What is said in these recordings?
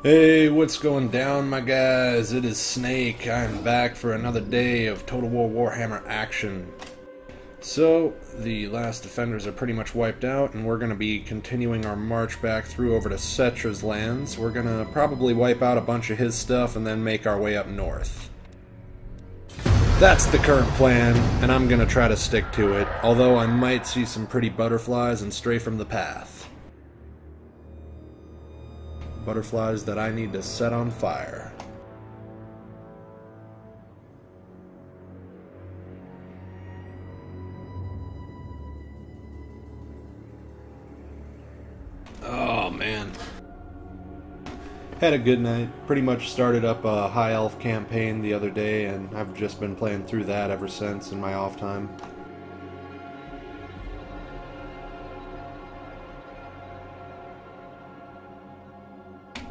Hey, what's going down, my guys? It is Snake. I'm back for another day of Total War Warhammer action. So, the last defenders are pretty much wiped out, and we're going to be continuing our march back through over to Settra's lands. We're going to probably wipe out a bunch of his stuff and then make our way up north. That's the current plan, and I'm going to try to stick to it, although I might see some pretty butterflies and stray from the path. Butterflies that I need to set on fire. Oh man. Had a good night. Pretty much started up a High Elf campaign the other day, and I've just been playing through that ever since in my off time.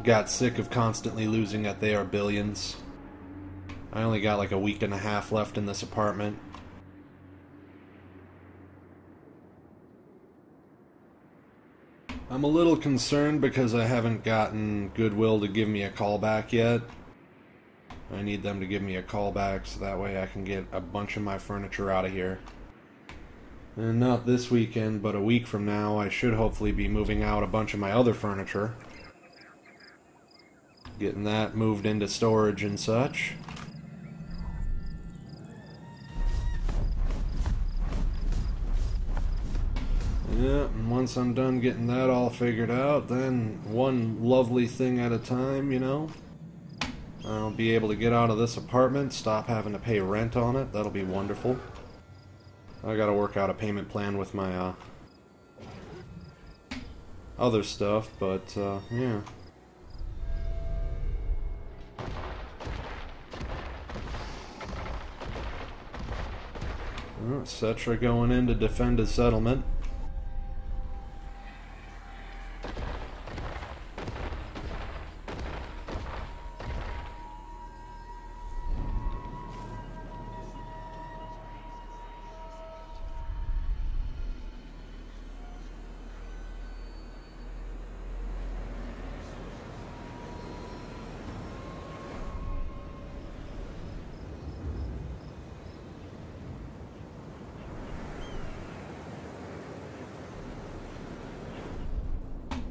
Got sick of constantly losing at They Are Billions. I only got like a week and a half left in this apartment. I'm a little concerned because I haven't gotten Goodwill to give me a callback yet. I need them to give me a callback so that way I can get a bunch of my furniture out of here. And not this weekend, but a week from now I should hopefully be moving out a bunch of my other furniture. Getting that moved into storage and such. Yeah, and once I'm done getting that all figured out, then one lovely thing at a time, you know, I'll be able to get out of this apartment, stop having to pay rent on it. That'll be wonderful. I gotta work out a payment plan with my other stuff, but yeah. Settra going in to defend his settlement.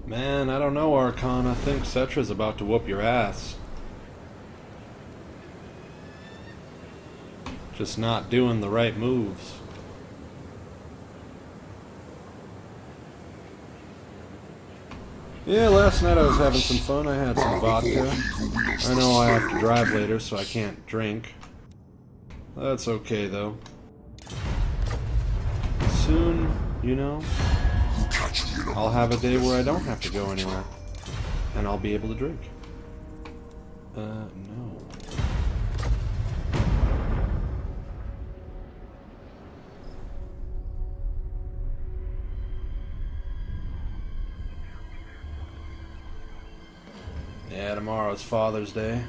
Man, I don't know, Archon. I think Settra's about to whoop your ass. Just not doing the right moves. Yeah, last night I was having some fun. I had some vodka. I know I have to drive later, so I can't drink. That's okay, though. Soon, you know, I'll have a day where I don't have to go anywhere, and I'll be able to drink. No. Yeah, tomorrow's Father's Day.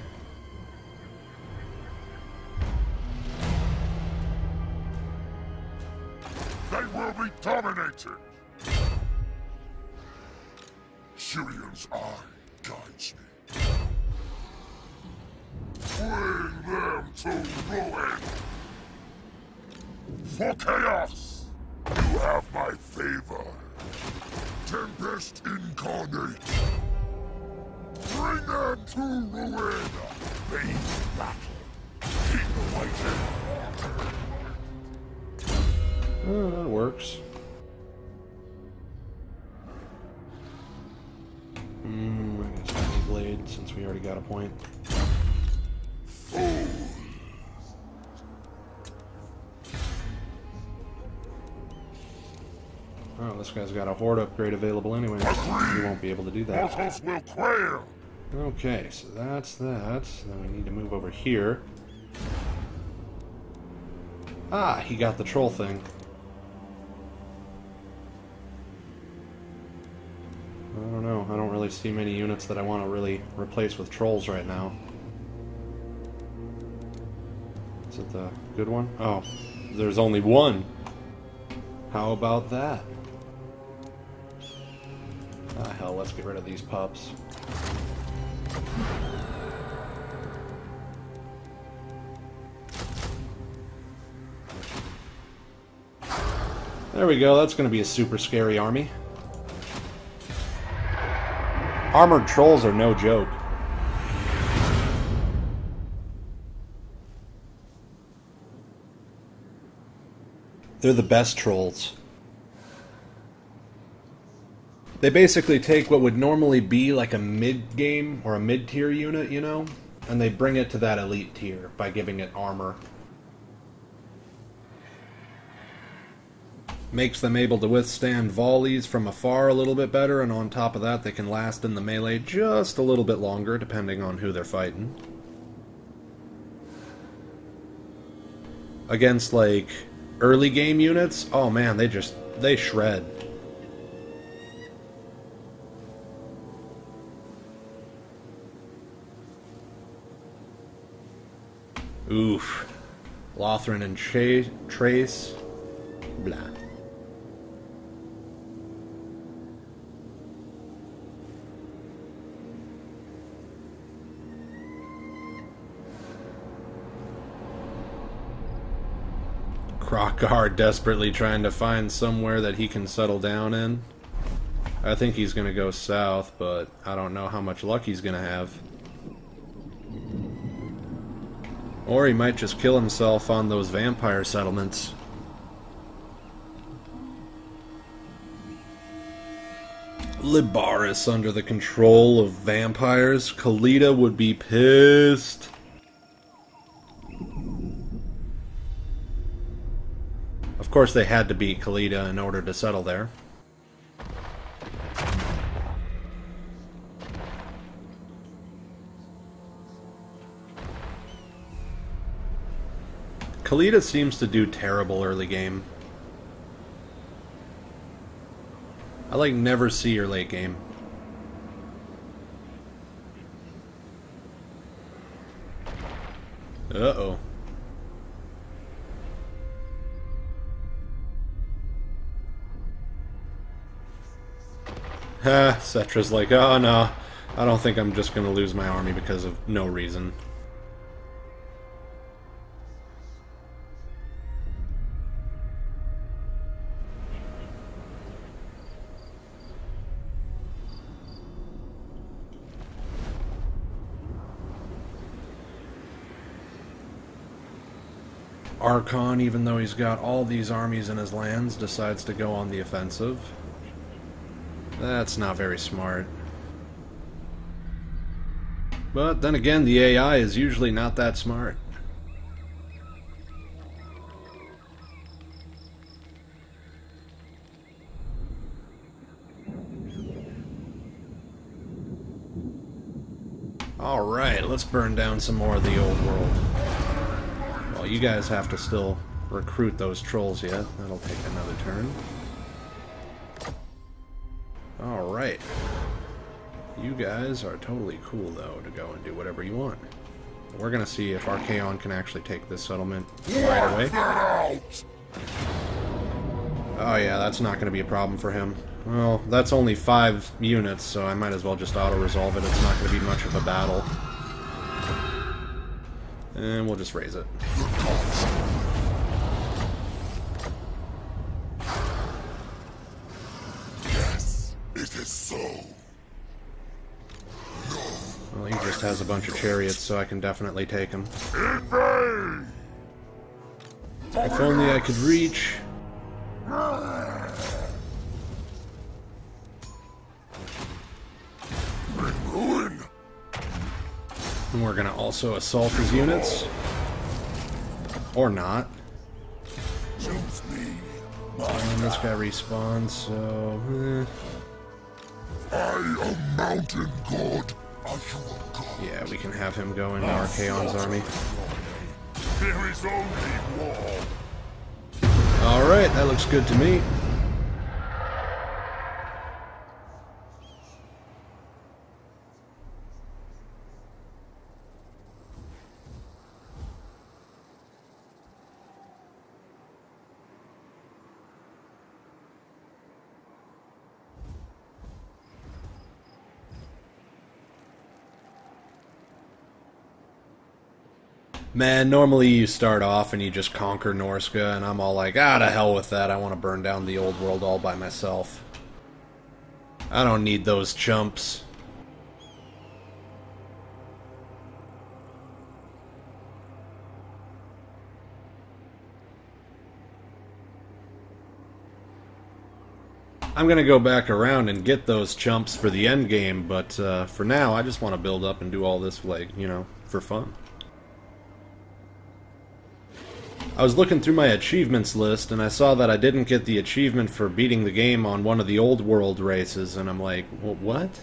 They will be dominated! Syrion's eye guides me. Bring them to ruin! For chaos, you have my favor. Tempest incarnate. Bring them to ruin! Base battle. Keep fighting. Oh, that works. I guess I need blade since we already got a point. Oh, this guy's got a horde upgrade available anyway. He won't be able to do that. Mortals will quail! Okay, so that's that. Then we need to move over here. Ah, he got the troll thing. I don't know. I don't really see many units that I want to really replace with trolls right now. Is it the good one? Oh, there's only one. How about that? Ah, hell, let's get rid of these pups. There we go, that's going to be a super scary army. Armored trolls are no joke. They're the best trolls. They basically take what would normally be like a mid-game or a mid-tier unit, you know, and they bring it to that elite tier by giving it armor. Makes them able to withstand volleys from afar a little bit better, and on top of that they can last in the melee just a little bit longer depending on who they're fighting. Against like early game units, oh man, they shred. Oof. Lothran and Trace. Blah. Krokkar desperately trying to find somewhere that he can settle down in. I think he's going to go south, but I don't know how much luck he's going to have. Or he might just kill himself on those vampire settlements. Libaris under the control of vampires. Khalida would be pissed. Of course they had to beat Khalida in order to settle there. Khalida seems to do terrible early game. I like never see her late game. Uh-oh. Ha, Settra's like, oh no, I don't think I'm just gonna lose my army because of no reason. Archon, even though he's got all these armies in his lands, decides to go on the offensive. That's not very smart. But then again, the AI is usually not that smart. Alright, let's burn down some more of the old world. Well, you guys have to still recruit those trolls yet. That'll take another turn. Alright. You guys are totally cool, though, to go and do whatever you want. We're gonna see if Archaon can actually take this settlement right away. Oh yeah, that's not gonna be a problem for him. Well, that's only 5 units, so I might as well just auto-resolve it. It's not gonna be much of a battle. And we'll just raise it. Yes, it is so. Well, he just has a bunch of chariots, so I can definitely take him. Invade! If only I could reach. Ruin! And we're gonna also assault his units. Or not. Choose me. And this guy respawns, so... I am mountain god. Are you a god? yeah, we can have him go into Archaon's army. There is only war. Alright, that looks good to me. Man, normally you start off and you just conquer Norska, and I'm all like, ah, to hell with that, I want to burn down the old world all by myself. I don't need those chumps. I'm gonna go back around and get those chumps for the end game, but for now, I just want to build up and do all this, like, you know, for fun. I was looking through my achievements list, and I saw that I didn't get the achievement for beating the game on one of the old world races, and I'm like, well, what?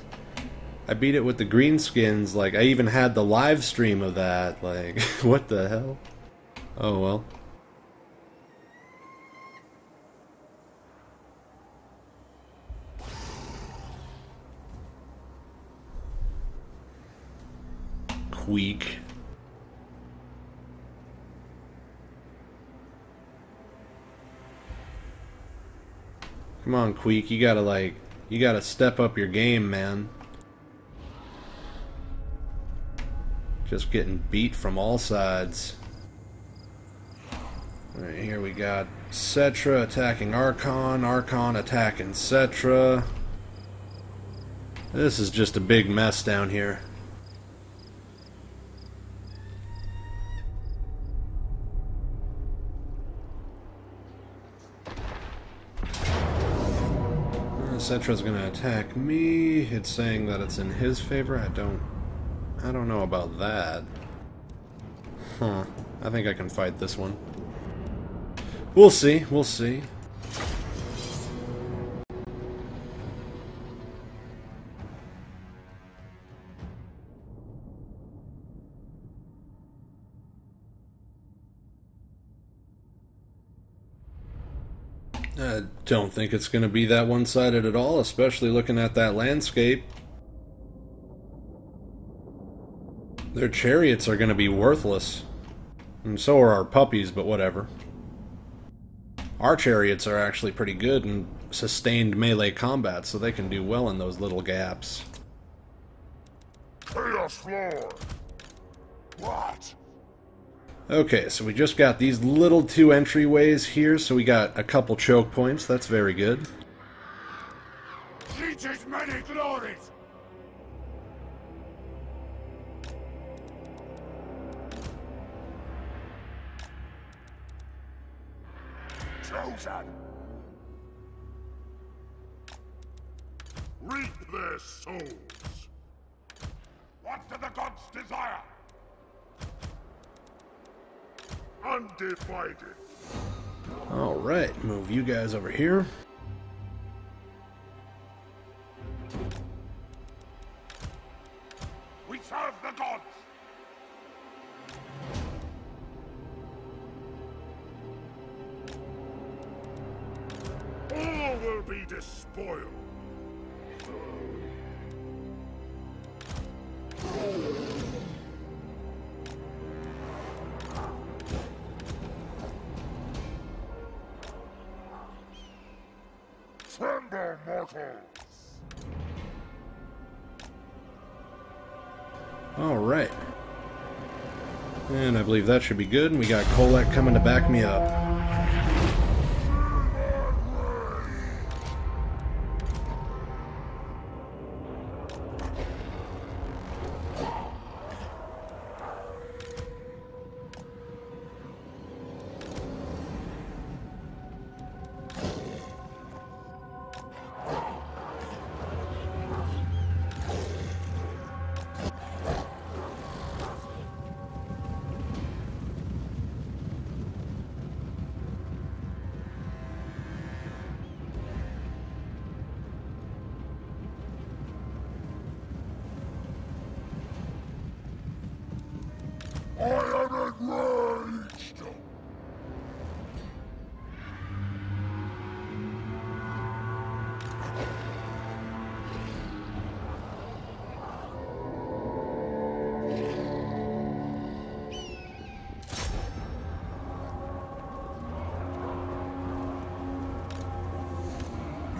I beat it with the greenskins, like, I even had the live stream of that, like, what the hell? Oh well. Queek. Come on, Queek, you gotta step up your game, man. Just getting beat from all sides. Alright, here we got Settra attacking Archon, Archon attacking Settra. This is just a big mess down here. Settra's gonna attack me. It's saying that it's in his favor. I don't know about that. Huh. I think I can fight this one. We'll see. We'll see. I don't think it's going to be that one-sided at all, especially looking at that landscape. Their chariots are going to be worthless. And so are our puppies, but whatever. Our chariots are actually pretty good in sustained melee combat, so they can do well in those little gaps. Chaos Lord! What? Okay, so we just got these little two entryways here, so we got a couple choke points. That's very good. Teaches many glories! Chosen! Reap their souls! What do the gods desire? Undivided. Alright, move you guys over here. We serve the gods! All will be despoiled. Tremble, mortals! Alright. And I believe that should be good, and we got Kolek coming to back me up. I am enraged!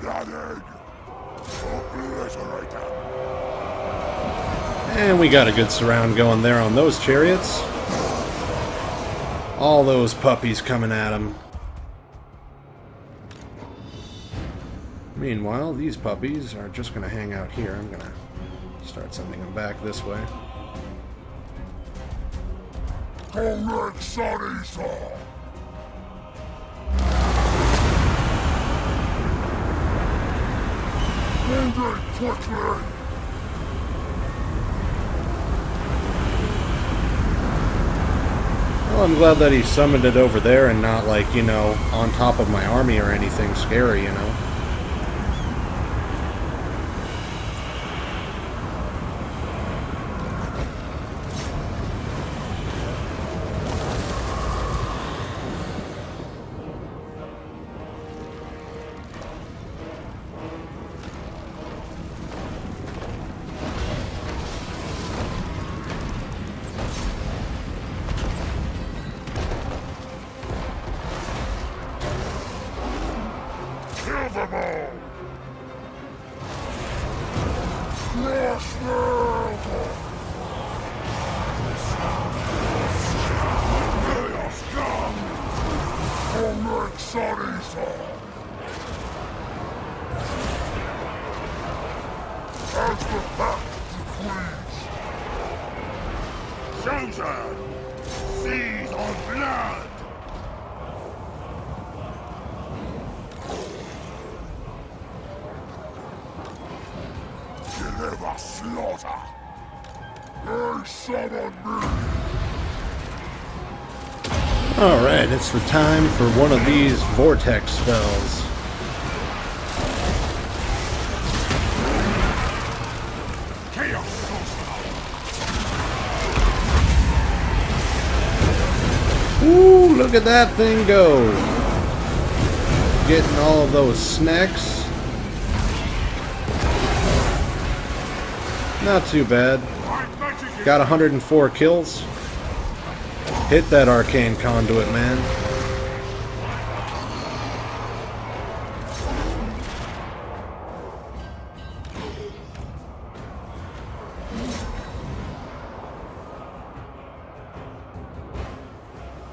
Blooded! Obliterate them! And we got a good surround going there on those chariots. All those puppies coming at him. Meanwhile, these puppies are just going to hang out here. I'm going to start sending them back this way. Well, I'm glad that he summoned it over there and not, like, you know, on top of my army or anything scary, you know. Soldier, seize on blood. Deliver slaughter. They summon me. Alright, it's the time for one of these vortex spells. Ooh, look at that thing go! Getting all of those snacks. Not too bad. Got 104 kills. Hit that arcane conduit, man.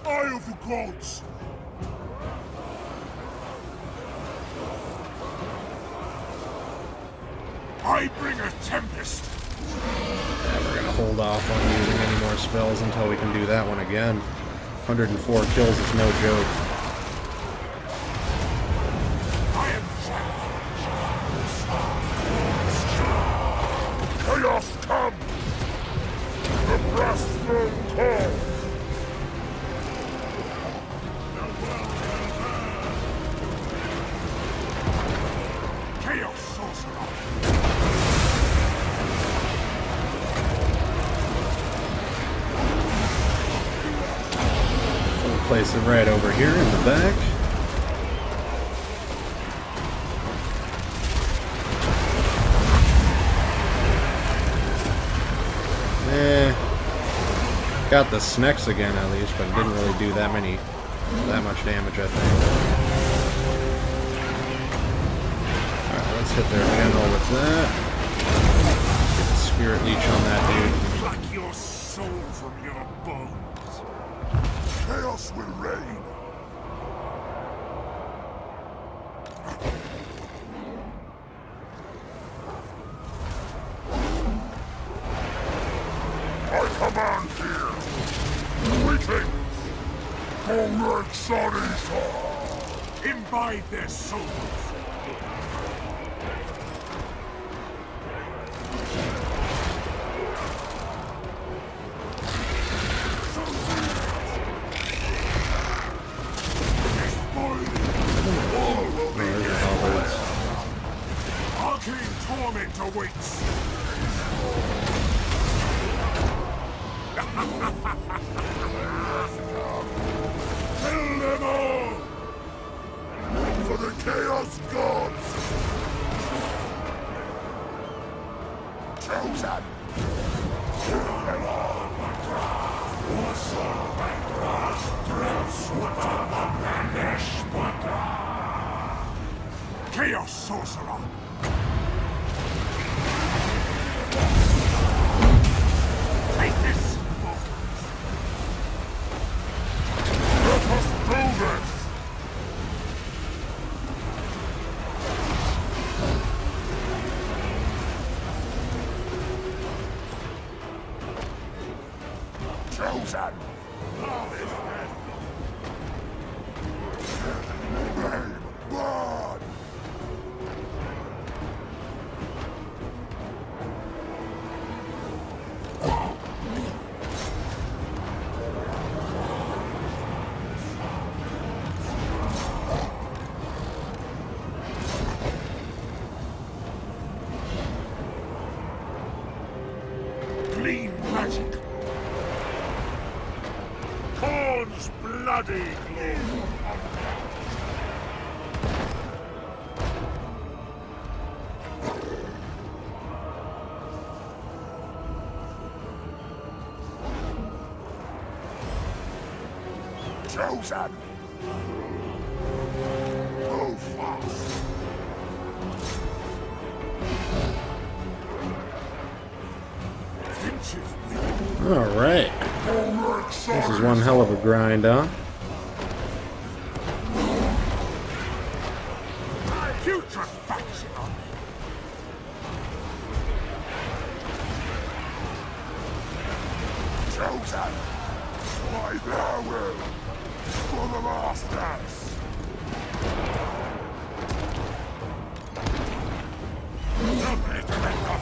Eye of the gods! I bring a tempest! Yeah, we're gonna hold off on using any more spells until we can do that one again. 104 kills is no joke. I am chaos comes! The brass throne calls! Chaos sorcerer! We'll place it right over here in the back. Got the snacks again at least, but it didn't really do that much damage, I think. Alright, let's hit their general with that. Get the spirit leech on that dude. Pluck your soul from your bones. Chaos will reign. I command here. Greetings. Imbibe their souls. Arcane torment awaits. Kill them all! For the Chaos Gods! Chosen! Kill them all! Chaos Sorcerer! Take this! Chosen! Name, blood! Clean magic! Corn's bloody glory! Chosen! Move fast! Finches will Alright. This is one hell of a grind, huh? putrefaction on me! Chosen! By their will! For the masters! Lovely to make up!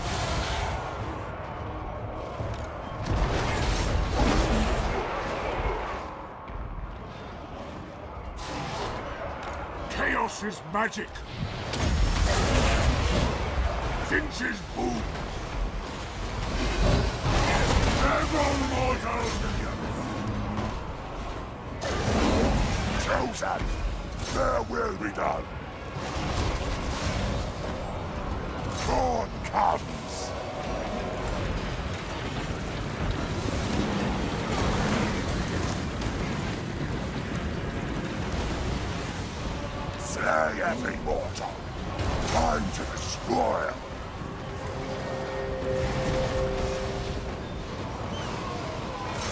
Chaos is magic! Finch's boom! Ever mortal! Chosen! Their will be done! Dawn comes! Slay every mortal! Time to destroy him!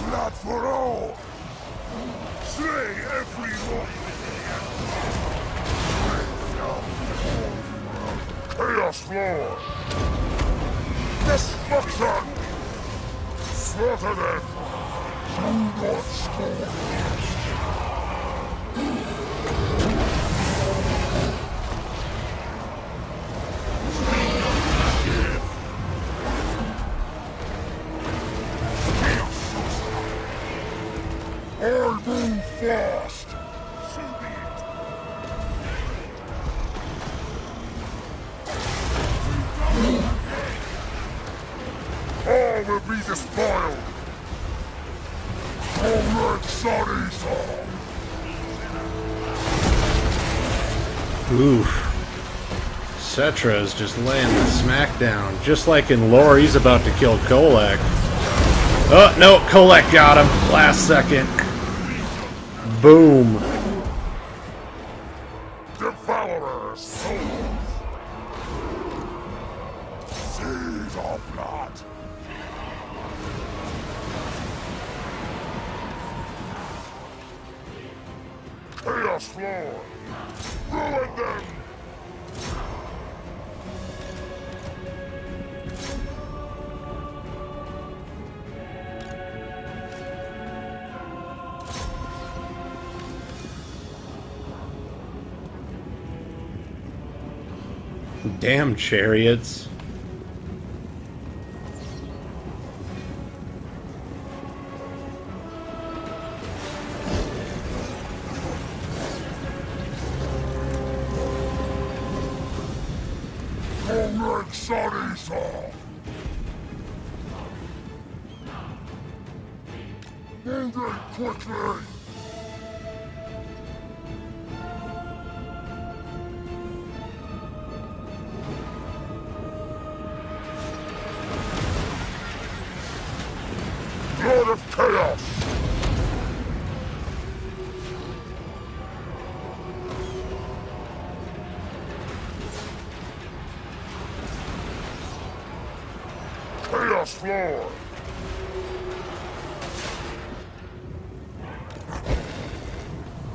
Blood for all! Slay every mortal! Chaos Lord! Destruction! Slaughter them! Do not scorn! I move fast! So be it! All will be despoiled! All red sun Esau! Oof. Settra is just laying the smack down. Just like in lore, he's about to kill Kolek. Oh, no, Kolek got him. Last second. Boom. Devourer souls! Seas of blood! Chaos Lord! Ruin them! Damn chariots. All red sun Esau! Move in quickly! Lord of Chaos! Chaos Lord!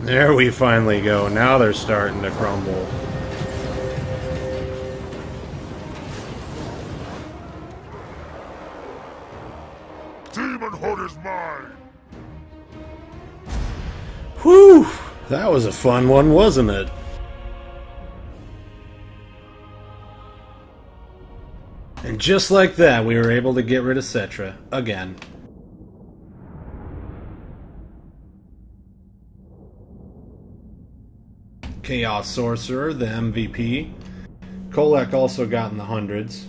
There we finally go. Now they're starting to crumble. Demonhood is mine! Whew! That was a fun one, wasn't it? And just like that, we were able to get rid of Settra. Again. Chaos Sorcerer, the MVP. Kolek also got in the hundreds.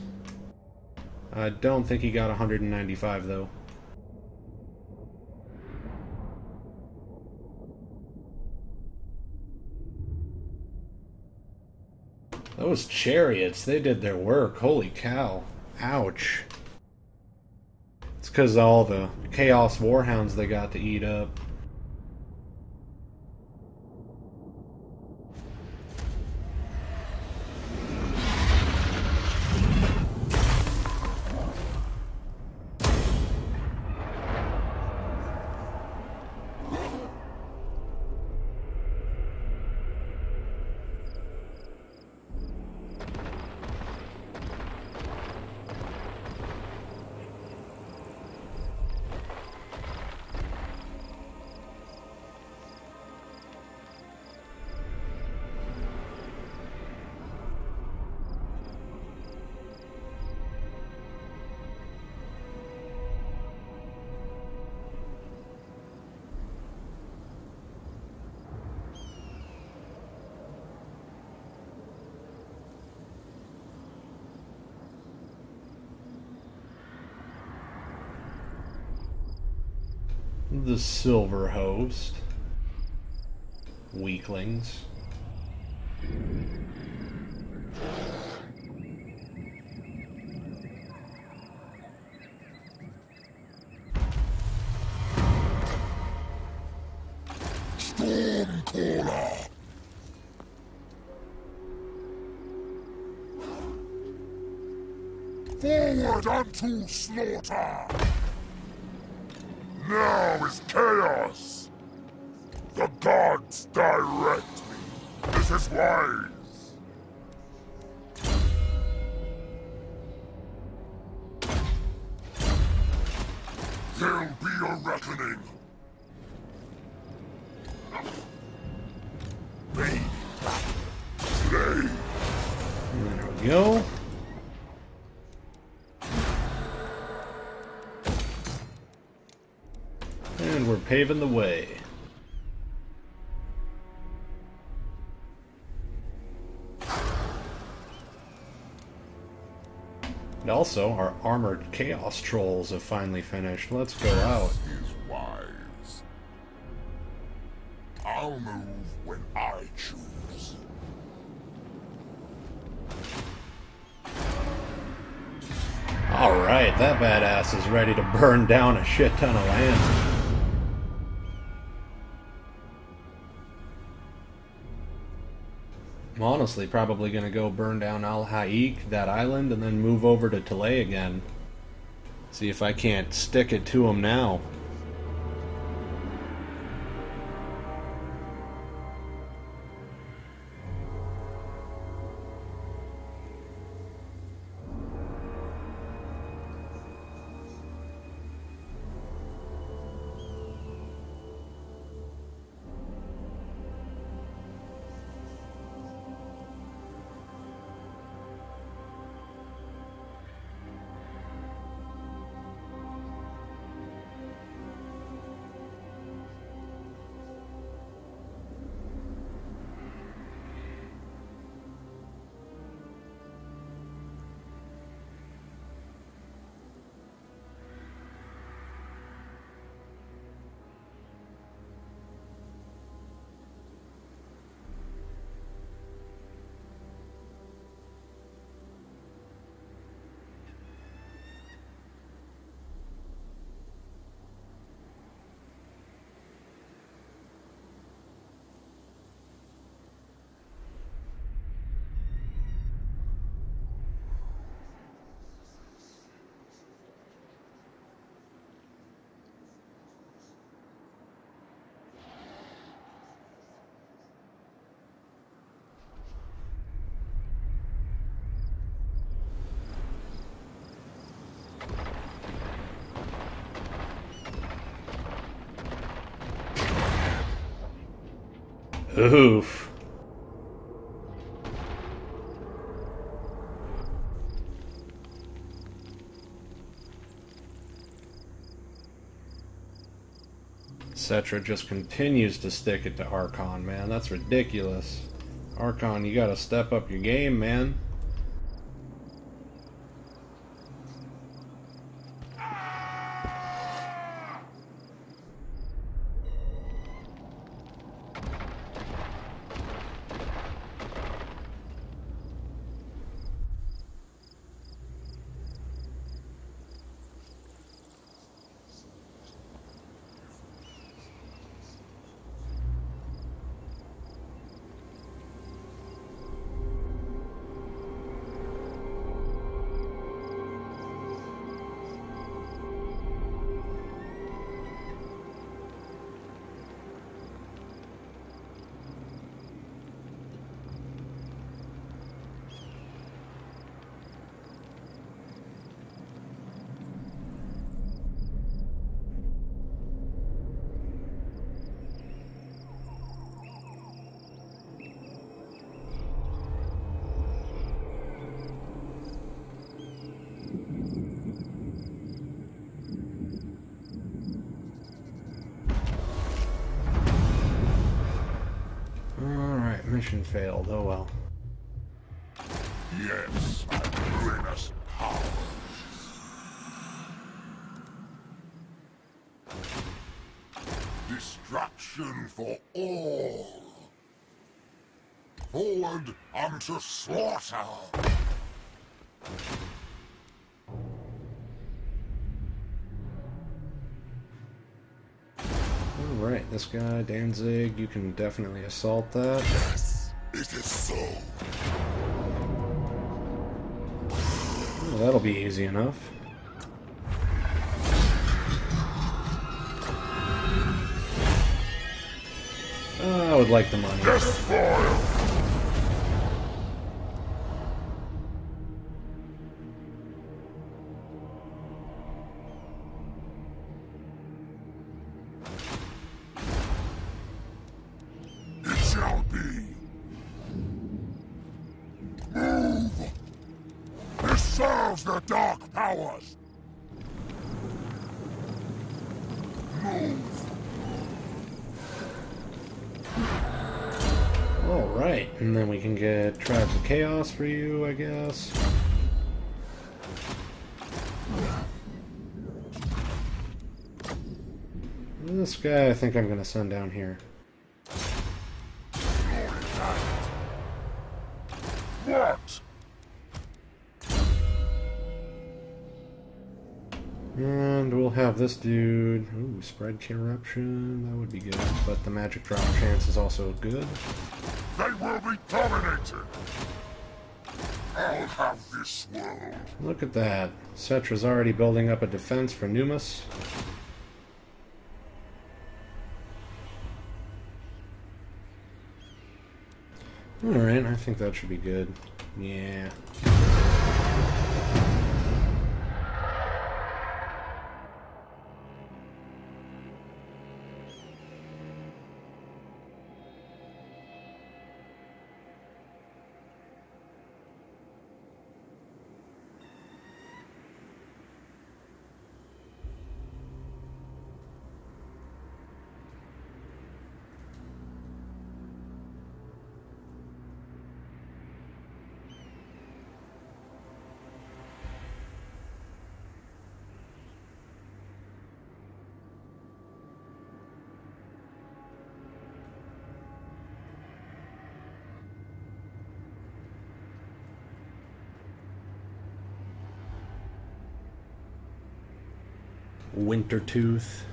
I don't think he got 195, though. Those chariots, they did their work. Holy cow. Ouch. It's because of all the Chaos Warhounds they got to eat up. The Silver Host. Weaklings. Stormcaller! Forward unto slaughter! Now is chaos! The gods direct me! This is wise! There'll be a reckoning! Bathe! Slay! There we go. And we're paving the way. And also, our armored chaos trolls have finally finished. Let's go out. This is wise. I'll move when I choose. Alright, that badass is ready to burn down a shit ton of land. I'm honestly probably going to go burn down Al Haik, that island, and then move over to Talay again. See if I can't stick it to him now. Oof. Settra just continues to stick it to Archon, man. That's ridiculous. Archon, you gotta step up your game, man. Alright, mission failed. Oh well. Yes, my ruinous power. Destruction for all. Forward unto slaughter. Alright, this guy, Danzig, you can definitely assault that. Yes, it is so. Well, that'll be easy enough. I would like the money. Despoil. It shall be. Move. This serves the dark powers. Move. Alright, and then we can get Tribes of Chaos for you, I guess. This guy I think I'm going to send down here. What? And we'll have this dude... Ooh, spread corruption, that would be good. But the magic drop chance is also good. They will be dominated. I'll have this world. Look at that. Settra's already building up a defense for Numas. Alright, I think that should be good. Yeah. Wintertooth.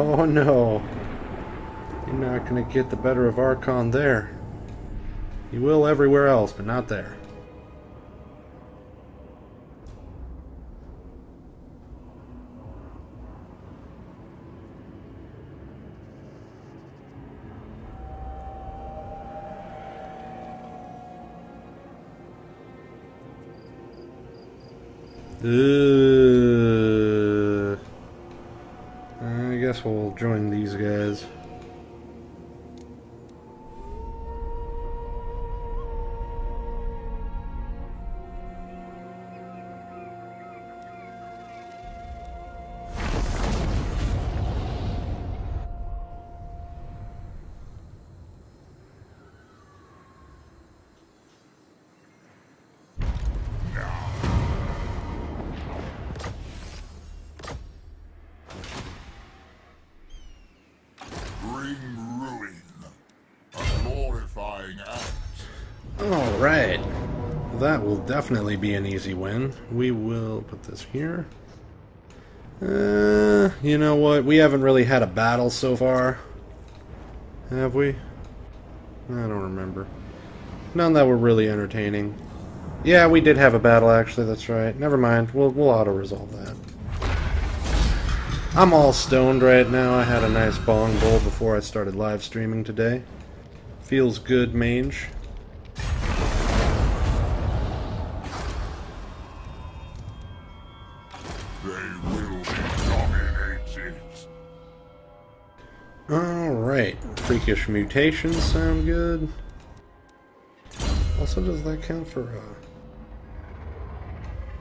Oh no. You're not gonna get the better of Archon there. You will everywhere else, but not there. I guess we'll join these guys. Alright. That will definitely be an easy win. We will put this here. You know what? We haven't really had a battle so far. Have we? I don't remember. None that were really entertaining. Yeah, we did have a battle actually, that's right. Never mind. We'll auto-resolve that. I'm all stoned right now. I had a nice bong bowl before I started live streaming today. Feels good, mange. Alright, freakish mutations sound good. Also, does that count for,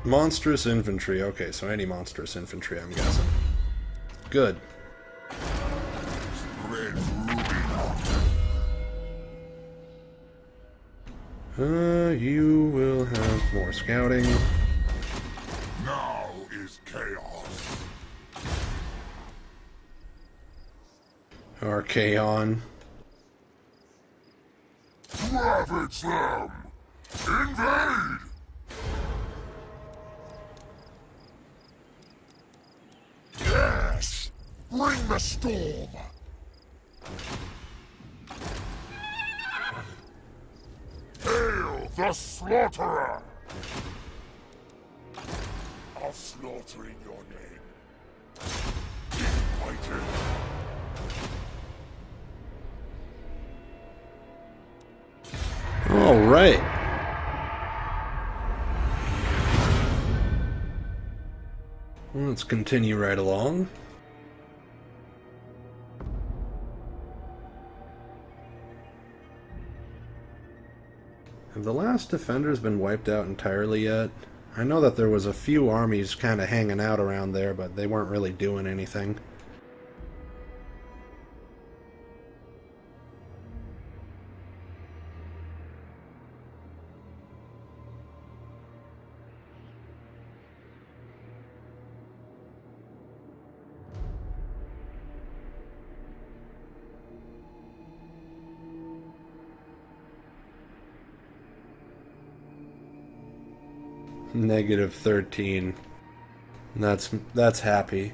monstrous infantry? Okay, so any monstrous infantry, I'm guessing. Good. You will have more scouting. Now is chaos. Archaon. Ravage them! Invade! Yes! Bring the storm! Hail the slaughterer! I'll slaughter in your name. Fighter! All right. Let's continue right along. Have the last defenders been wiped out entirely yet? I know that there was a few armies kind of hanging out around there, but they weren't really doing anything. -13. That's happy.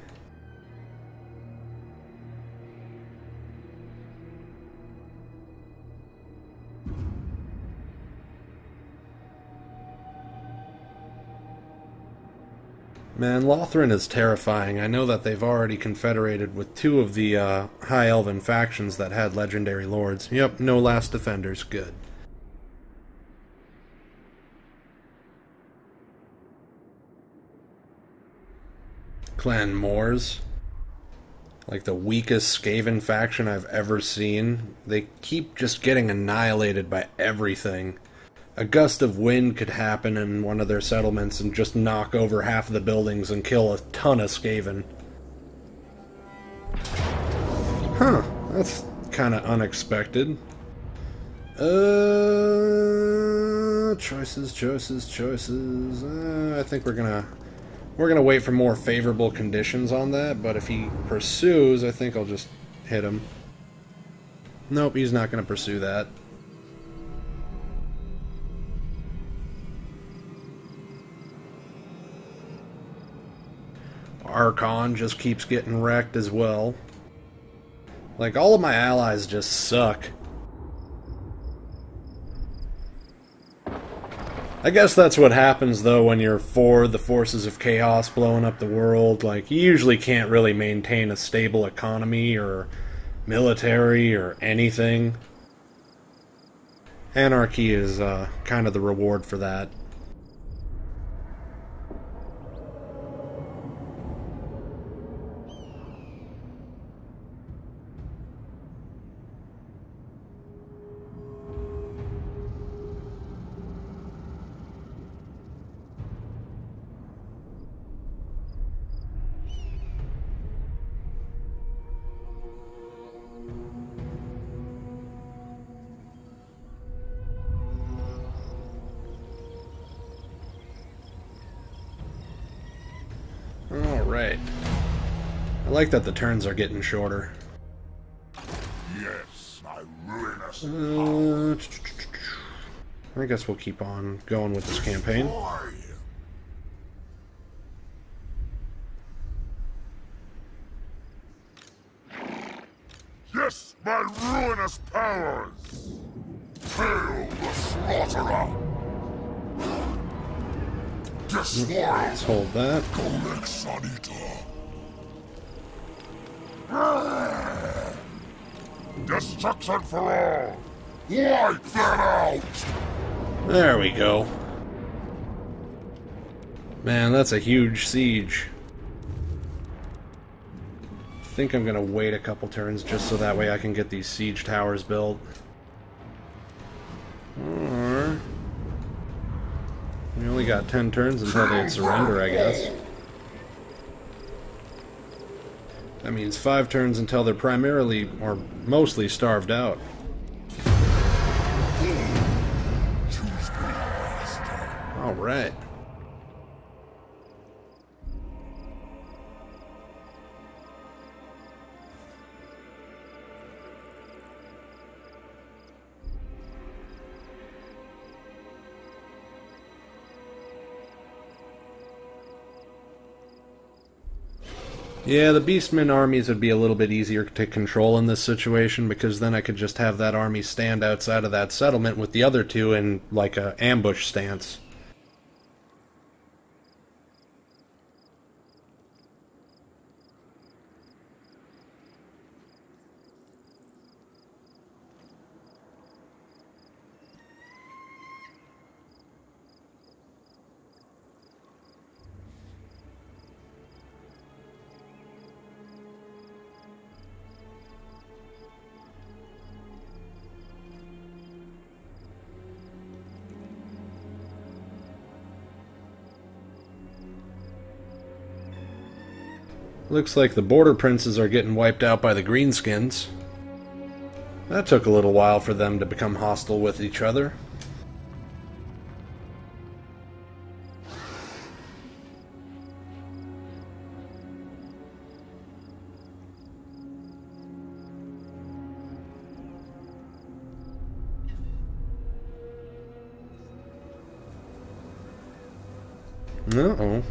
Man, Lothran is terrifying. I know that they've already confederated with two of the High Elven factions that had legendary lords. Yep, no last defenders. Good. Clan Moors, like the weakest Skaven faction I've ever seen. They keep just getting annihilated by everything. A gust of wind could happen in one of their settlements and just knock over half of the buildings and kill a ton of Skaven. Huh, that's kind of unexpected. Choices. I think we're gonna wait for more favorable conditions on that, but if he pursues, I think I'll just hit him. Nope, he's not gonna pursue that. Archon just keeps getting wrecked as well. Like, all of my allies just suck. I guess that's what happens, though, when you're for the forces of chaos blowing up the world. Like, you usually can't really maintain a stable economy or military or anything. Anarchy is kind of the reward for that. Alright. I like that the turns are getting shorter. Yes, my ruinous I guess we'll keep on going with this campaign. Boy. Yes, my ruinous powers! Hail the slaughterer! Destroy! Let's hold that. Destruction for all! Wipe that out! There we go. Man, that's a huge siege. I think I'm gonna wait a couple turns just so that way I can get these siege towers built. Or... we only got 10 turns until they'd surrender, I guess. That means 5 turns until they're primarily, or mostly, starved out. Alright. Yeah, the Beastmen armies would be a little bit easier to control in this situation, because then I could just have that army stand outside of that settlement with the other two in, like, a ambush stance. Looks like the border princes are getting wiped out by the greenskins. That took a little while for them to become hostile with each other. Uh-oh.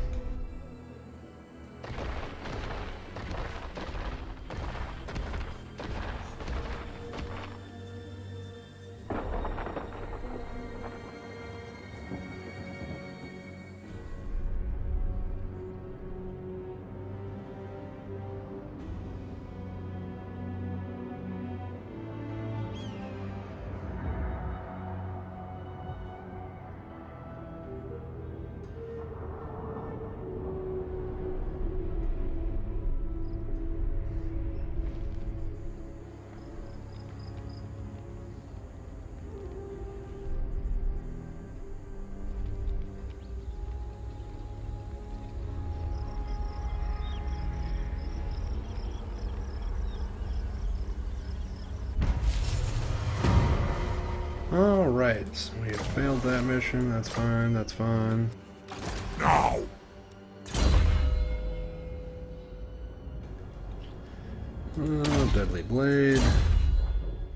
Alright, so we have failed that mission. That's fine, that's fine. Now! Oh, Deadly Blade.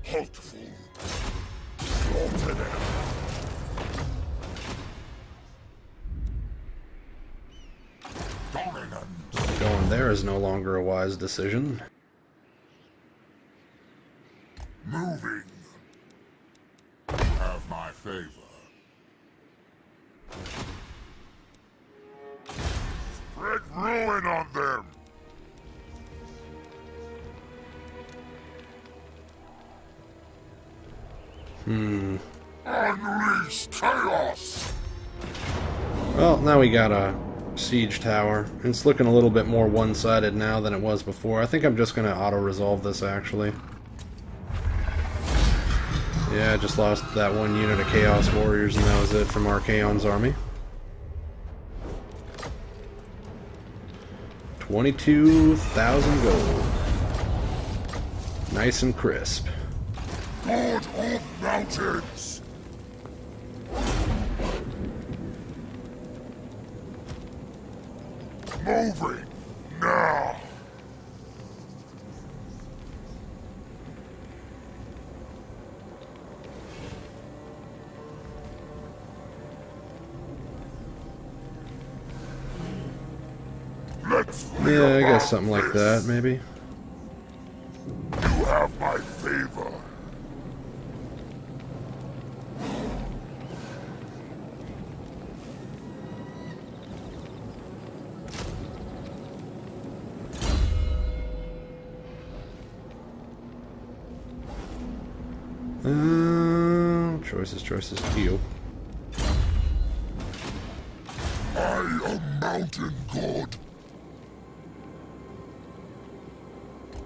Hurtful. Slaughter them. Dominant. Going there is no longer a wise decision. Moving. Have my favor. Spread ruin on them. Unleash chaos. Well, now we got a siege tower. It's looking a little bit more one-sided now than it was before. I think I'm just going to auto-resolve this, actually. Yeah, I just lost that one unit of Chaos Warriors, and that was it from Archaon's army. 22,000 gold. Nice and crisp. God of mountains. Moving now. Let's Yeah, I guess something like that, maybe. You have my favor. Choices, heal. I am mountain god.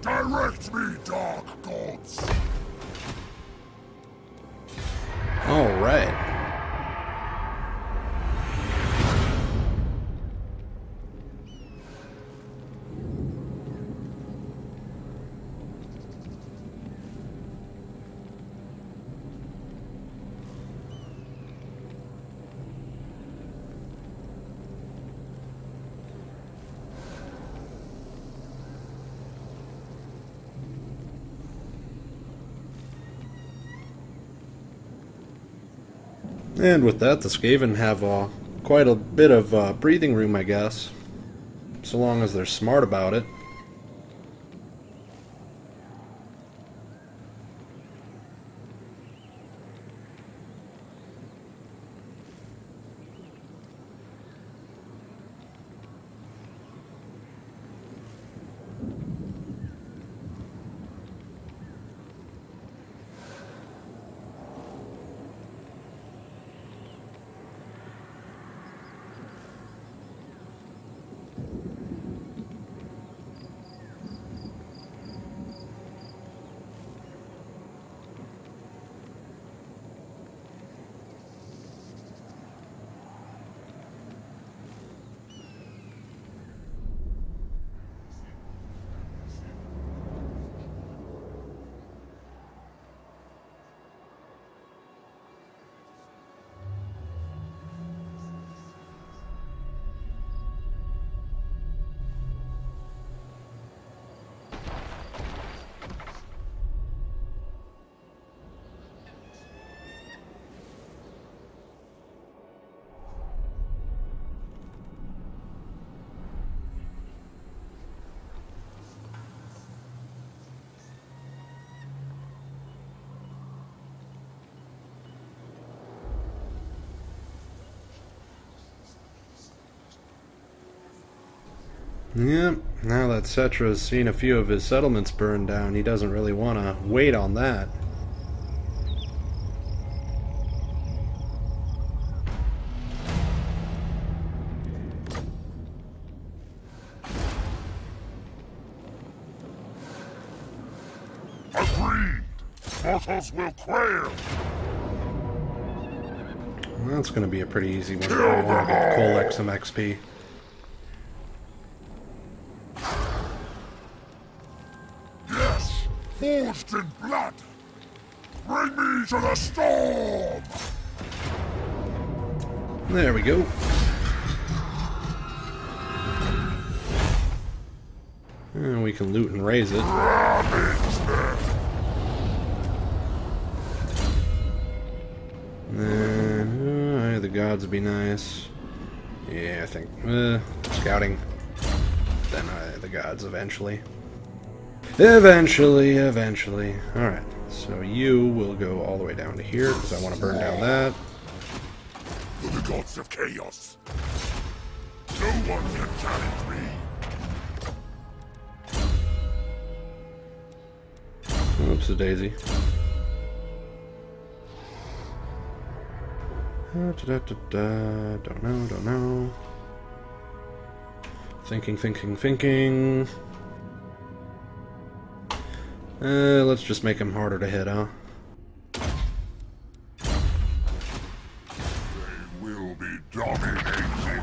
Direct me, dark gods. All right. And with that, the Skaven have quite a bit of breathing room, I guess. So long as they're smart about it. Yep, now that Settra's seen a few of his settlements burned down, he doesn't really want to wait on that. Agreed. Mortals will quail. That's going to be a pretty easy one. I want to get Kolek some XP. Yes, forged in blood. Bring me to the storm. There we go. And we can loot and raise it. Ravage them. And the gods would be nice. Yeah, I think scouting. Then the gods eventually. Eventually. All right. So you will go all the way down to here, because I want to burn down that. For the gods of chaos. No one can challenge me. Oops, a daisy. Don't know. Thinking. Let's just make him harder to hit, huh? They will be dominated.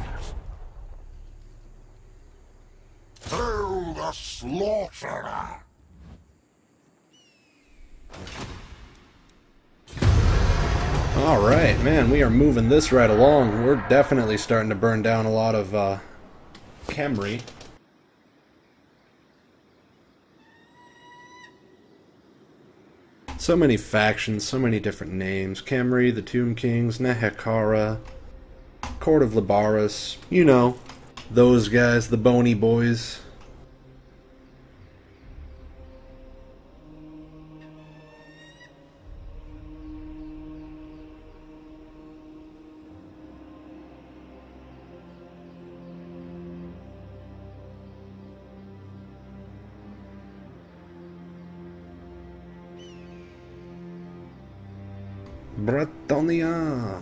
Hail the slaughterer! Alright, man, we are moving this right along. We're definitely starting to burn down a lot of, Khemri. So many factions, so many different names. Khemri, the Tomb Kings, Nehekhara, Court of Libaris. You know, those guys, the bony boys. Bretonnia.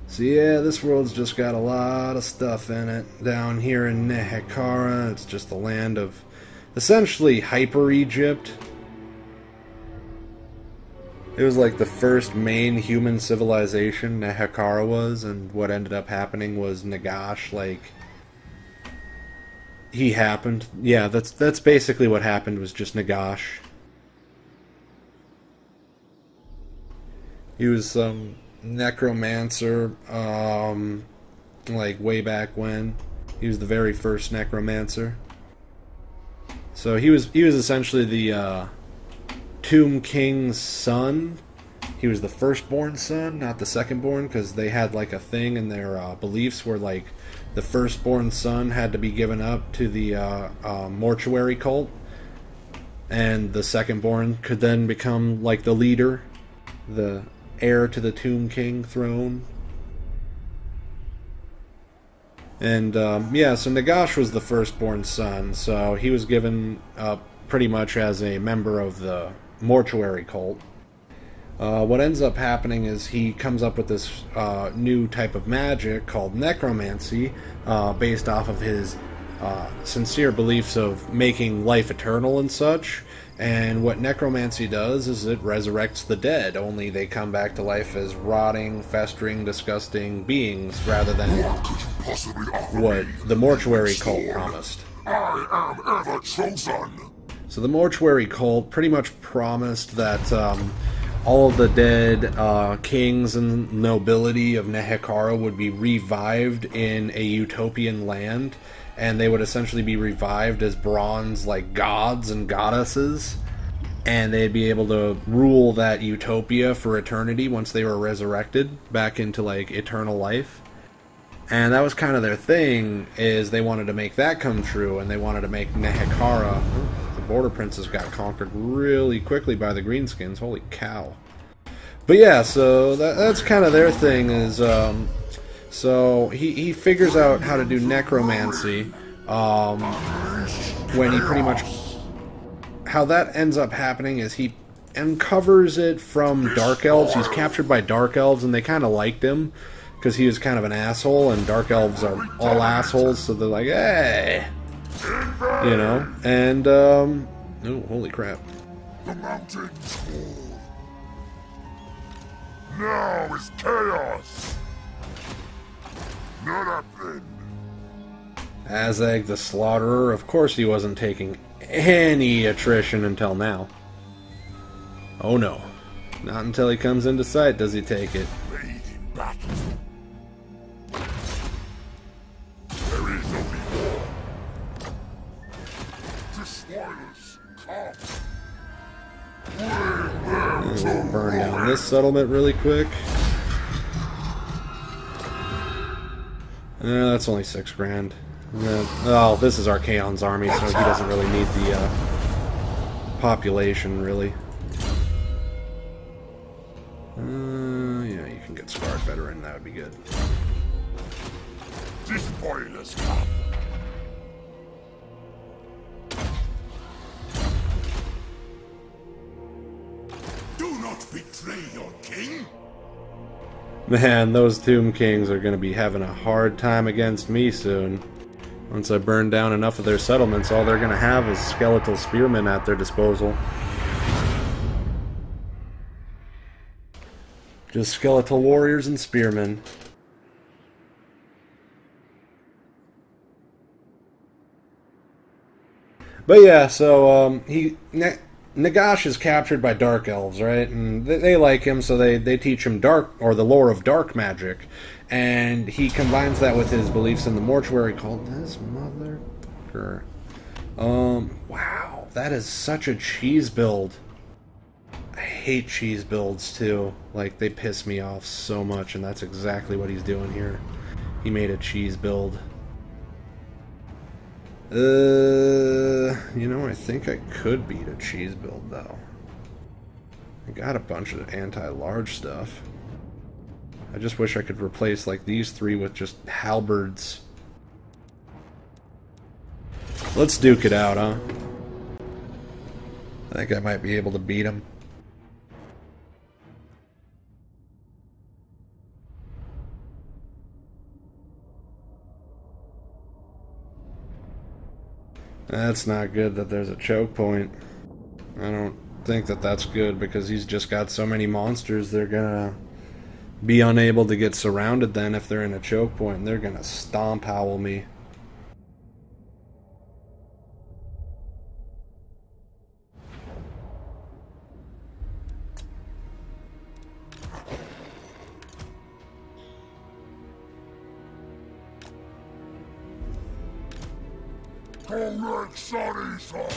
So yeah, this world's just got a lot of stuff in it. Down here in Nehekhara, it's just the land of essentially Hyper-Egypt. It was like the first main human civilization, Nehekhara was, and what ended up happening was Nagash, like, he happened. Yeah, that's basically what happened, was just Nagash. He was some necromancer, like way back when. He was the very first necromancer. So he was essentially the Tomb King's son. He was the firstborn son, not the secondborn, because they had like a thing in their beliefs where like the firstborn son had to be given up to the mortuary cult, and the secondborn could then become like the leader, the heir to the Tomb King throne. And yeah, so Nagash was the firstborn son, so he was given up pretty much as a member of the mortuary cult. What ends up happening is he comes up with this new type of magic called necromancy, based off of his sincere beliefs of making life eternal and such. And what necromancy does is it resurrects the dead, only they come back to life as rotting, festering, disgusting beings, rather than what the mortuary cult promised. I am ever chosen! So the mortuary cult pretty much promised that all of the dead kings and nobility of Nehekhara would be revived in a utopian land, and they would essentially be revived as bronze, like, gods and goddesses, and they'd be able to rule that utopia for eternity once they were resurrected back into, like, eternal life. And that was kind of their thing, is they wanted to make that come true, and they wanted to make Nehekhara... The Border Princes got conquered really quickly by the Greenskins, holy cow. But yeah, so that's kind of their thing, is... So he figures out how to do necromancy when he pretty much... How that ends up happening is he uncovers it from Dark Elves. He's captured by Dark Elves, and they kind of liked him because he was kind of an asshole, and Dark Elves are all assholes, so they're like, hey! You know? And, oh, holy crap. The mountains fall. Now is chaos! Not happening. Azeg the Slaughterer, of course he wasn't taking any attrition until now. Oh no. Not until he comes into sight does he take it. Lead in battle. There is only war. Destroyers, come. And we'll burn down this settlement really quick. That's only 6 grand. Oh, this is Archaon's army, so he doesn't really need the population, really. Yeah, you can get Scarred Veteran, that would be good. The spoilers come. Do not betray your king. Man, those Tomb Kings are going to be having a hard time against me soon. Once I burn down enough of their settlements, all they're going to have is skeletal spearmen at their disposal. Just skeletal warriors and spearmen. But yeah, so Nagash is captured by dark elves, right? And they like him, so they teach him dark, or the lore of dark magic, and he combines that with his beliefs in the mortuary called this motherfucker. Wow, that is such a cheese build. I hate cheese builds too. Like, they piss me off so much, and that's exactly what he's doing here. He made a cheese build. You know, I think I could beat a cheese build, though. I got a bunch of anti-large stuff. I just wish I could replace, like, these three with just halberds. Let's duke it out, huh? I think I might be able to beat him. That's not good that there's a choke point. I don't think that that's good because he's just got so many monsters, they're gonna be unable to get surrounded then if they're in a choke point, and they're gonna stomp howl me. Correct, sorry, sir.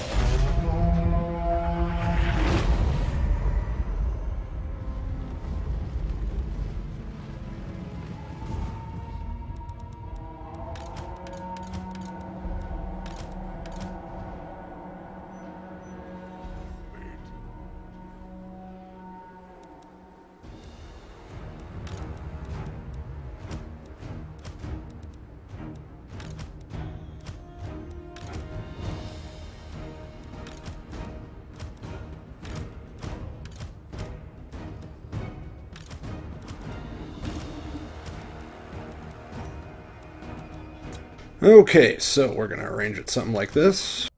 Okay, so we're gonna arrange it something like this.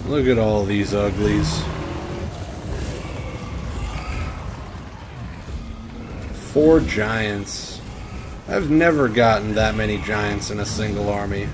Look at all these uglies. 4 giants. I've never gotten that many giants in a single army.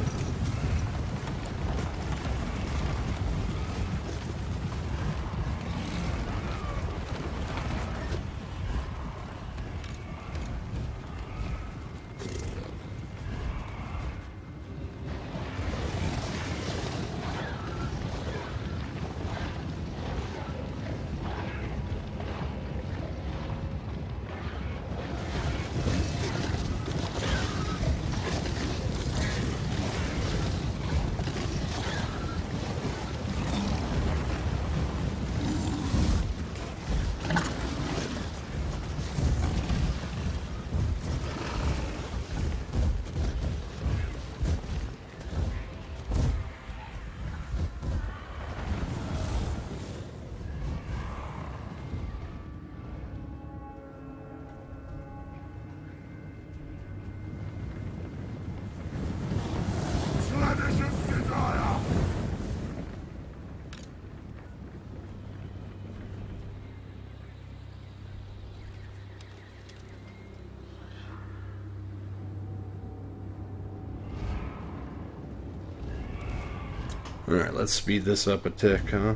Alright, let's speed this up a tick, huh?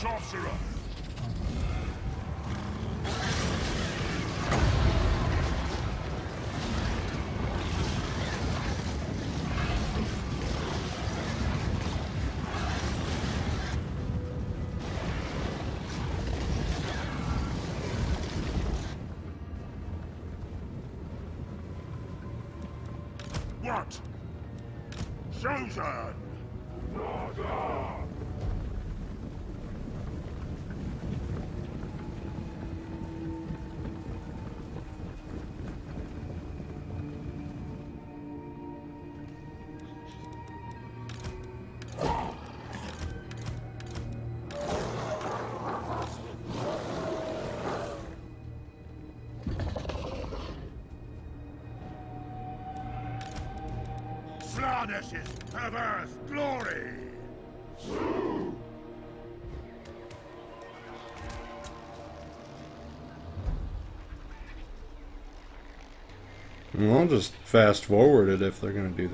Sorcerer! What? Chosen! Furnish's perverse glory! Well, I'll just fast forward it if they're gonna do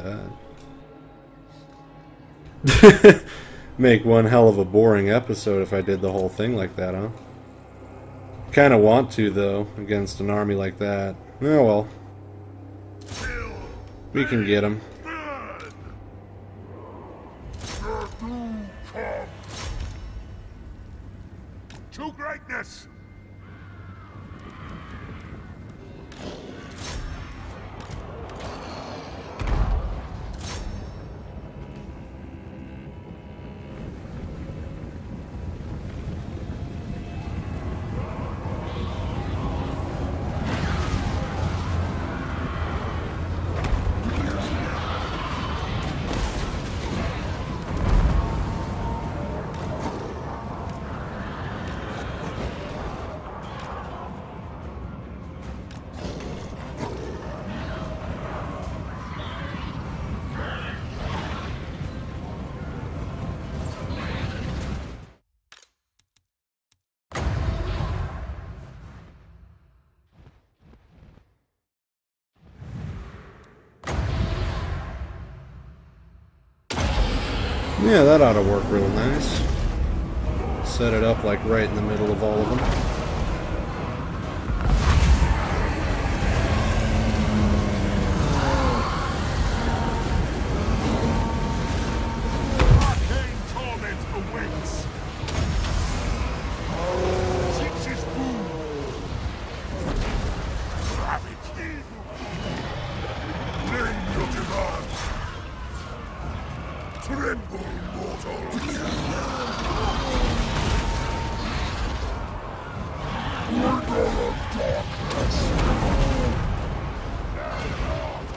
that. Make one hell of a boring episode if I did the whole thing like that, huh? Kinda want to, though, against an army like that. Oh well. We can get him. To greatness! Yeah, that ought to work real nice. Set it up like right in the middle of all of them. Arcane torment awaits! Teaches boom! Ravage evil! Name your demands! Tremble, mortals! Riddle of darkness!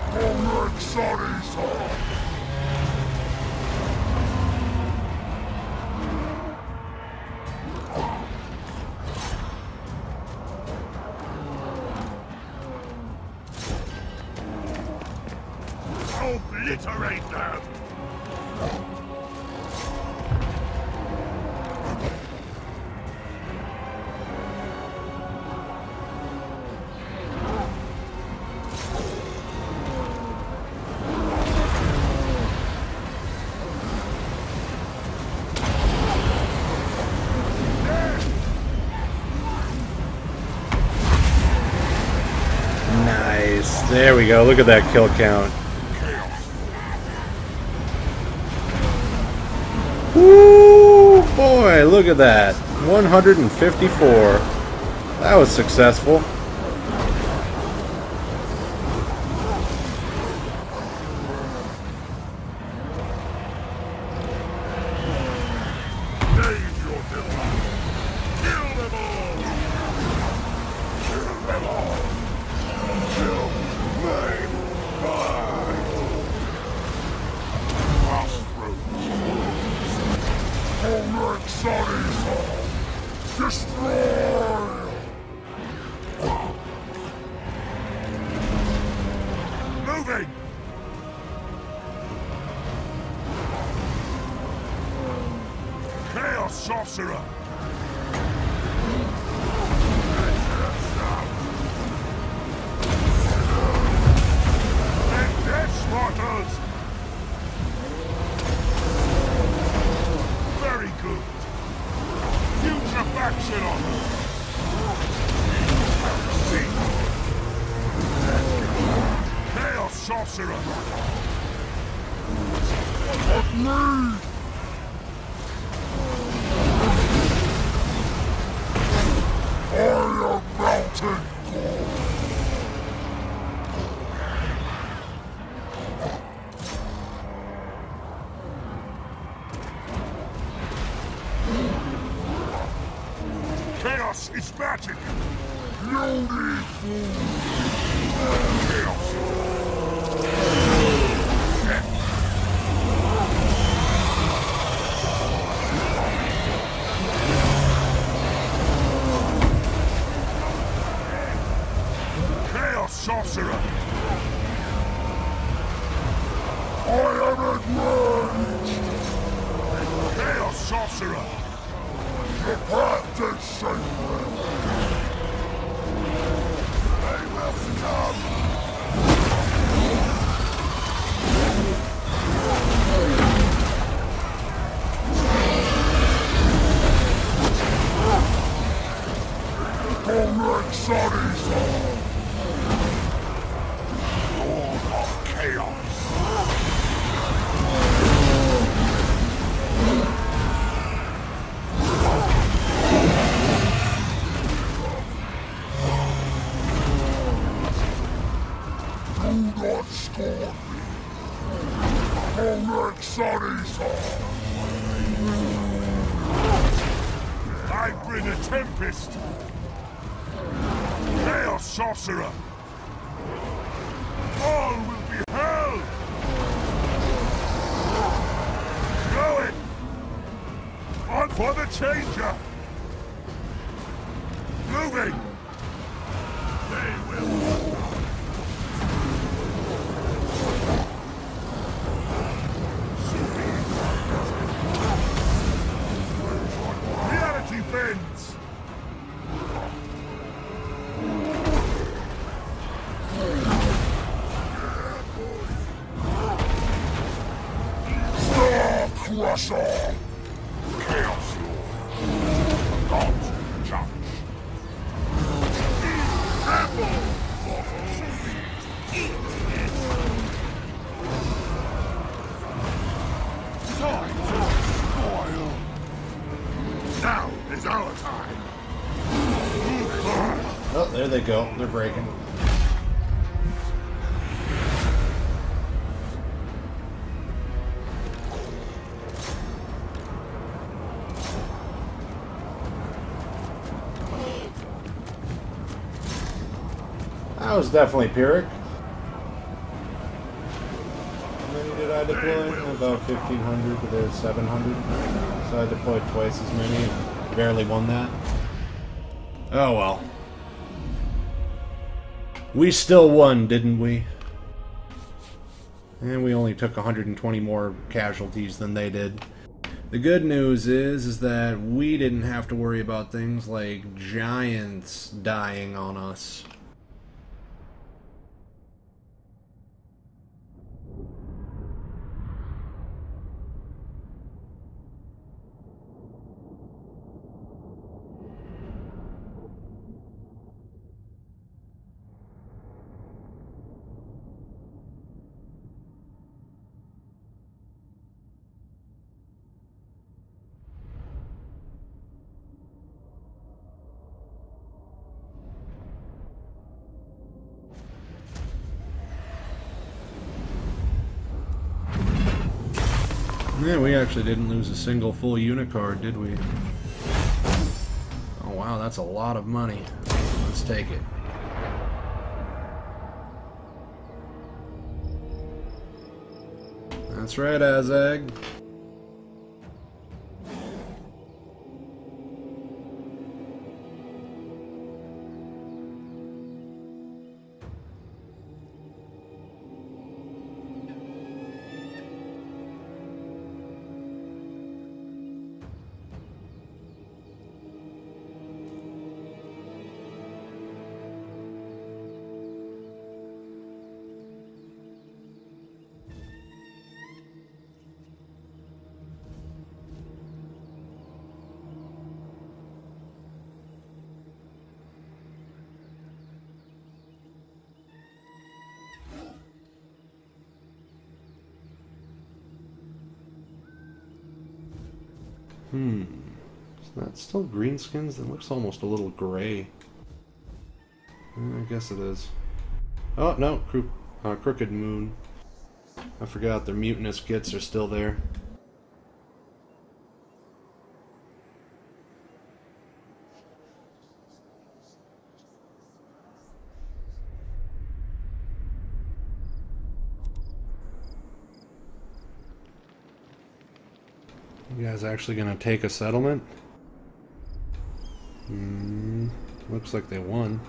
Horror Xari's heart! Obliterate them! Nice. There we go. Look at that kill count. Woo! Boy, look at that. 154. That was successful. Destroy! Moving! Chaos Sorcerer! And Death Smarters! Very good. Putrefaction on them. Chaos Sorcerer! What need? I am Mountain God! Chaos is magic! No need for chaos! Chaos Sorcerer! I am enraged! Chaos Sorcerer! The path is sacred! They will succumb! Comrade Sonny's Lord of Chaos! Do not scorn me! Comrade Sonny's I bring a tempest! Chaos Sorcerer! All will be hell! Going! On for the changer! Moving! They will... Reality bends! Crusher! Chaos Lord! God's judge! Apple! Eat it! Time to spoil! Now is our time! Oh, there they go. They're breaking. That was definitely Pyrrhic. How many did I deploy? About 1,500, but there's 700. So I deployed twice as many and barely won that. Oh well. We still won, didn't we? And we only took 120 more casualties than they did. The good news is that we didn't have to worry about things like giants dying on us. Yeah, we actually didn't lose a single full unit card, did we? Oh wow, that's a lot of money. Let's take it. That's right, Azag. Is that still greenskins? That looks almost a little gray. I guess it is. Oh, no. Crooked Moon. I forgot their mutinous kits are still there. You guys actually gonna take a settlement? Looks like they won.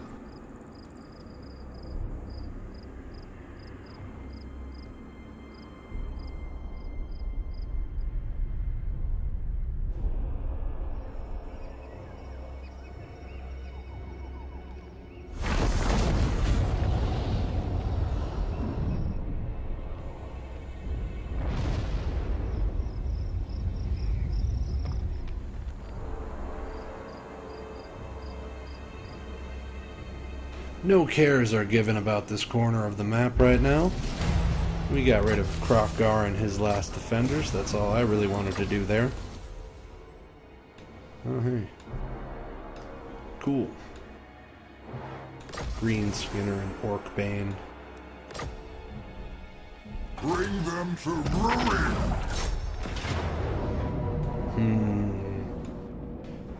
No cares are given about this corner of the map right now. We got rid of Krokhgar and his last defenders. That's all I really wanted to do there. Oh, hey. Cool. Greenskinner and Orcbane. Bring them to ruin!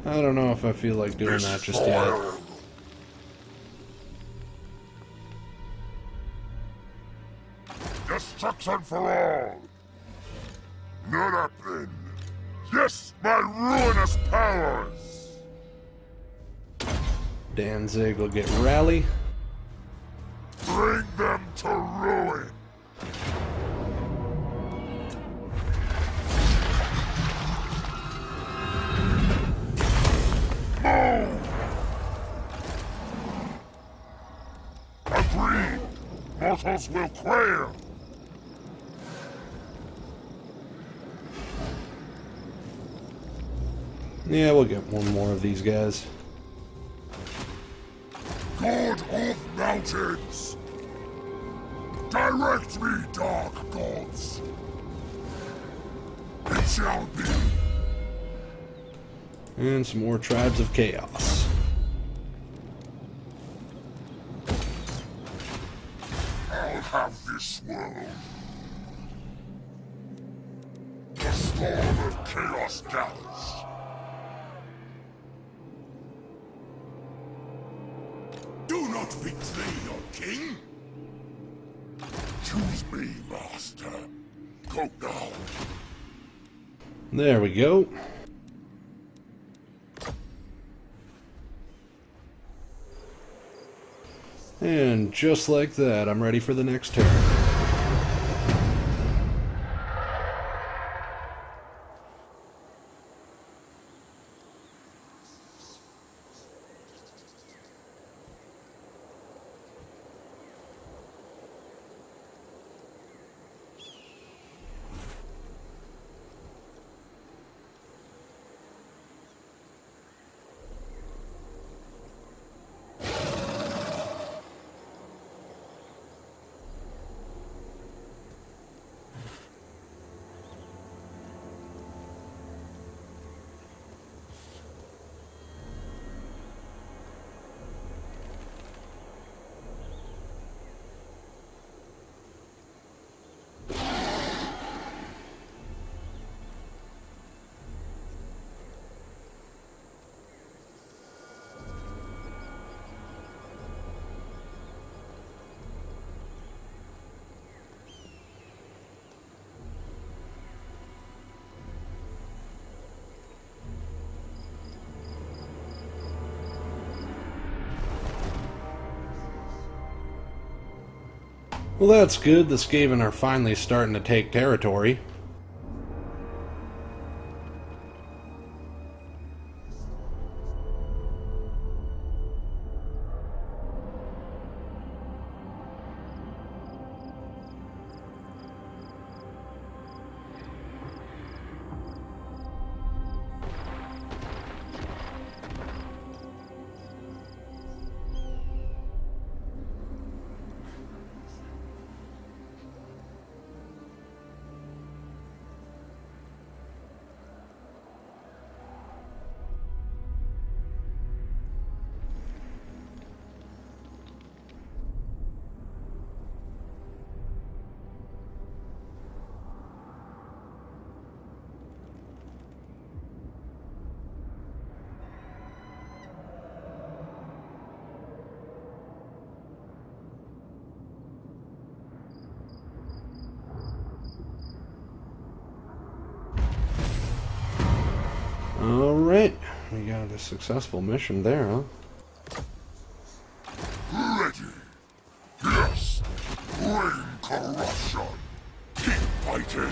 I don't know if I feel like doing that just yet. Destruction for all! Not up then! Yes, my ruinous powers! Danzig will get rally. Bring them to ruin! Move! Agreed! Mortals will quail! Yeah, we'll get one more of these guys. God of Mountains! Direct me, dark gods! It shall be! And some more Tribes of Chaos. I'll have this world. The storm of chaos gathers. Do not betray your king! Choose me, master. Go now. There we go. And just like that, I'm ready for the next turn. Well, that's good. The Skaven are finally starting to take territory. Alright, we got a successful mission there, huh? Ready. Yes. Bring corruption. Keep fighting.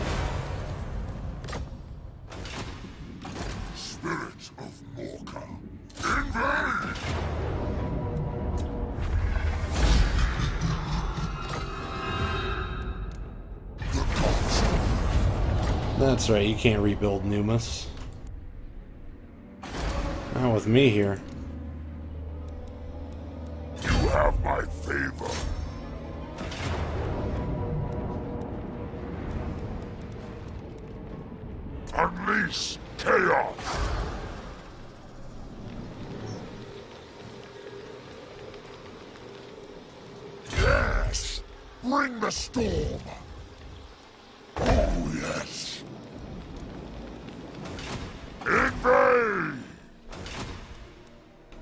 Spirit of Norska. Invade! That's right, you can't rebuild Numas. Not with me here. You have my favor. Unleash chaos! Yes! Bring the storm! Oh, yes! Invade!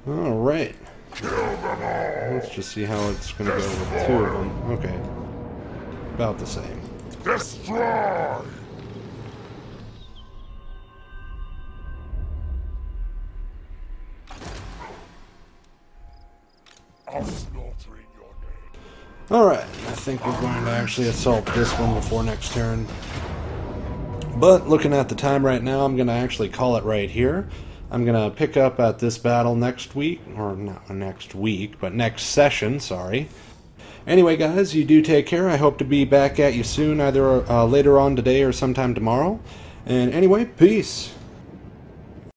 Alright. Kill them all! Let's just see how it's gonna go with two of them. Okay. About the same. Destroy! I'm slaughtering your name. Alright, I think we're going to actually assault this one before next turn. But looking at the time right now, I'm going to actually call it right here. I'm going to pick up at this battle next week, or not next week, but next session, sorry. Anyway, guys, you do take care. I hope to be back at you soon, either later on today or sometime tomorrow. And anyway, peace.